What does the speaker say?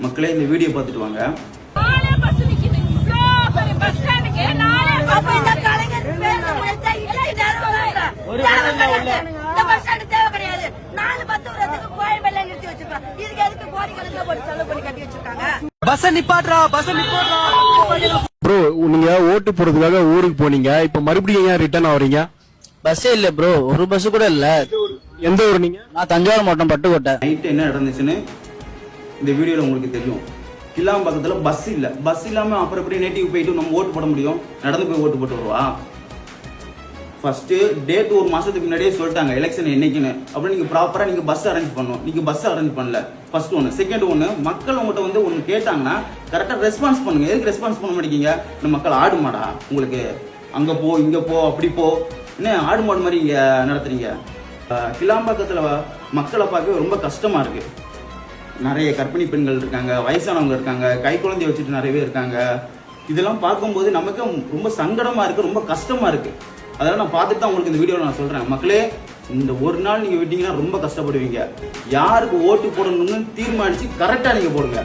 மக்களே இந்த வீடியோ பார்த்துட்டு வாங்க. ப்ரோ, நீங்க ஓட்டு போடுறதுக்காக ஊருக்கு போனீங்க, இப்ப மறுபடியும் ஏன் ரிட்டர்ன் ஆவறீங்க? பஸ்ஸே இல்ல ப்ரோ, ஒரு பஸ் கூட இல்ல. எந்த ஊர் நீங்க? நான் தஞ்சாவூர் மாவட்டம் பட்டுக்கோட்டை. நைட்டு என்ன நடந்துச்சுன்னு இந்த வீடியோல உங்களுக்கு தெரியும். கிளாம்பாக்கத்துல பஸ் இல்ல. பஸ் இல்லாம அப்புறம் எப்படி நேட்டிவ் போயிட்டு நம்ம ஓட்டு போட முடியும்? நடந்து போய் ஓட்டு போட்டு வருவா? ஃபர்ஸ்ட் டேட் ஒரு மாசத்துக்கு முன்னாடியே சொல்லிட்டாங்க எலெக்ஷன் என்னைக்குன்னு. அப்படி நீங்க ப்ராப்பரா நீங்க பஸ் அரேஞ்ச் பண்ணணும். நீங்க பஸ் அரேஞ்ச் பண்ணல. ஃபர்ஸ்ட் ஒன்று. செகண்ட் ஒன்று, மக்கள் உங்கள்கிட்ட வந்து ஒன்று கேட்டாங்கன்னா கரெக்டாக ரெஸ்பான்ஸ் பண்ணுங்க. எதுக்கு ரெஸ்பான்ஸ் பண்ண மாட்டேங்க? இந்த மக்கள் ஆடு மாடா உங்களுக்கு? அங்க போ இங்க போ அப்படி போ, என்ன ஆடு மாடு மாதிரி இங்க நடத்துறீங்க? கிளாம்பாக்கத்துல மக்களை பார்க்க ரொம்ப கஷ்டமா இருக்கு. நிறைய கர்ப்பிணி பெண்கள் இருக்காங்க, வயசானவங்க இருக்காங்க, கை குழந்தைய வச்சுட்டு நிறைய பேர் இருக்காங்க. இதெல்லாம் பார்க்கும்போது நமக்கு ரொம்ப சங்கடமா இருக்கு, ரொம்ப கஷ்டமா இருக்கு. அதெல்லாம் நான் பார்த்துட்டு தான் உங்களுக்கு இந்த வீடியோவில் நான் சொல்றேன். மக்களே, இந்த ஒரு நாள் நீங்க விட்டீங்கன்னா ரொம்ப கஷ்டப்படுவீங்க. யாருக்கு ஓட்டு போடணும்னு தீர்மானிச்சு கரெக்டா நீங்க போடுங்க.